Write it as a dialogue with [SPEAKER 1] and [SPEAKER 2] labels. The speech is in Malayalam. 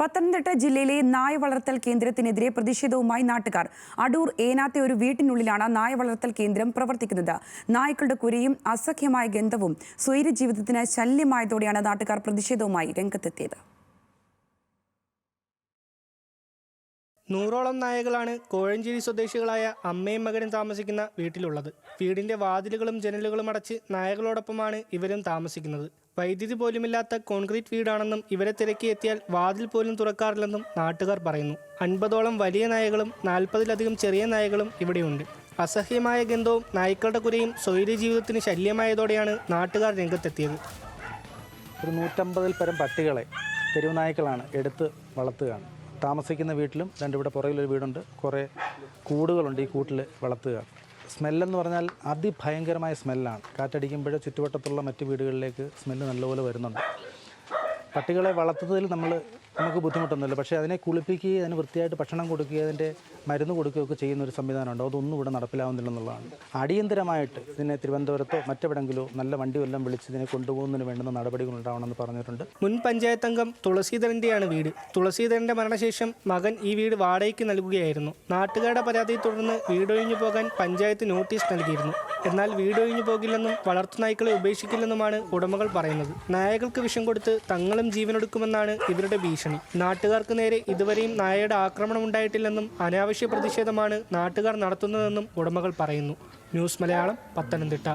[SPEAKER 1] പത്തനംതിട്ട ജില്ലയിലെ നായ വളർത്തൽ കേന്ദ്രത്തിനെതിരെ പ്രതിഷേധവുമായി നാട്ടുകാർ. അടൂർ ഏനാത്തെ ഒരു വീട്ടിനുള്ളിലാണ് നായ വളർത്തൽ കേന്ദ്രം പ്രവർത്തിക്കുന്നത്. നായ്ക്കളുടെ കുരയും അസഹ്യമായ ഗന്ധവും സ്വൈരജീവിതത്തിന് ശല്യമായതോടെയാണ് നാട്ടുകാർ പ്രതിഷേധവുമായി രംഗത്തെത്തിയത്.
[SPEAKER 2] 100ഓളം നായകളാണ് കോഴഞ്ചേരി സ്വദേശികളായ അമ്മയും മകനും താമസിക്കുന്ന വീട്ടിലുള്ളത്. വീടിന്റെ വാതിലുകളും ജനലുകളും അടച്ച് നായകളോടൊപ്പമാണ് ഇവരും താമസിക്കുന്നത്. വൈദ്യുതി പോലുമില്ലാത്ത കോൺക്രീറ്റ് വീടാണെന്നും ഇവരെ തിരക്കി എത്തിയാൽ വാതിൽ പോലും തുറക്കാറില്ലെന്നും നാട്ടുകാർ പറയുന്നു. 50ഓളം വലിയ നായകളും 40-ലധികം ചെറിയ നായകളും ഇവിടെയുണ്ട്. അസഹ്യമായ ഗന്ധവും നായ്ക്കളുടെ കുരയും സ്വൈരജീവിതത്തിന് ശല്യമായതോടെയാണ് നാട്ടുകാർ രംഗത്തെത്തിയത്.
[SPEAKER 3] ഒരു 150-ൽ പരം പട്ടികളെ തെരുവ് നായ്ക്കളാണ് എടുത്ത് വളർത്തുകയാണ്. താമസിക്കുന്ന വീട്ടിലും ഇവിടെ പുറകിലൊരു വീടുണ്ട്, കുറേ കൂടുകളുണ്ട്. ഈ കൂട്ടിൽ വളർത്തുക. സ്മെല്ലെന്ന് പറഞ്ഞാൽ അതിഭയങ്കരമായ സ്മെല്ലാണ്. കാറ്റടിക്കുമ്പോൾ ചുറ്റുവട്ടത്തുള്ള മറ്റ് വീടുകളിലേക്ക് സ്മെല്ല് നല്ലപോലെ വരുന്നുണ്ട്. പട്ടികളെ വളർത്തുന്നതിൽ നമുക്ക് ബുദ്ധിമുട്ടൊന്നുമില്ല. പക്ഷേ അതിനെ കുളിപ്പിക്കുകയും അതിന് വൃത്തിയായിട്ട് ഭക്ഷണം കൊടുക്കുകയും അതിൻ്റെ മരുന്ന് കൊടുക്കുകയൊക്കെ ചെയ്യുന്ന ഒരു സംവിധാനമുണ്ട്. അതൊന്നും ഇവിടെ നടപ്പിലാവുന്നില്ലെന്നുള്ളതാണ്. അടിയന്തരമായിട്ട് ഇതിനെ തിരുവനന്തപുരത്തോ മറ്റെവിടെങ്കിലോ നല്ല വണ്ടി വല്ലതും വിളിച്ച് ഇതിനെ കൊണ്ടുപോകുന്നതിന് വേണ്ടുന്ന നടപടികൾ ഉണ്ടാവണമെന്ന് പറഞ്ഞിട്ടുണ്ട്.
[SPEAKER 2] മുൻ പഞ്ചായത്ത് അംഗം തുളസീധരൻ്റെയാണ് വീട്. തുളസീധരൻ്റെ മരണശേഷം മകൻ ഈ വീട് വാടകയ്ക്ക് നൽകുകയായിരുന്നു. നാട്ടുകാരുടെ പരാതിയെ തുടർന്ന് വീടൊഴിഞ്ഞു പോകാൻ പഞ്ചായത്ത് നോട്ടീസ് നൽകിയിരുന്നു. എന്നാൽ വീടൊഴിഞ്ഞു പോകില്ലെന്നും വളർത്തുനായ്ക്കളെ ഉപേക്ഷിക്കില്ലെന്നുമാണ് ഉടമകൾ പറയുന്നത്. നായകൾക്ക് വിഷം കൊടുത്ത് തങ്ങളും ജീവനെടുക്കുമെന്നാണ് ഇവരുടെ ഭീഷണി. നാട്ടുകാർക്ക് നേരെ ഇതുവരെയും നായയുടെ ആക്രമണം ഉണ്ടായിട്ടില്ലെന്നും അനാവശ്യ പ്രതിഷേധമാണ് നാട്ടുകാർ നടത്തുന്നതെന്നും ഉടമകൾ പറയുന്നു. ന്യൂസ് മലയാളം, പത്തനംതിട്ട.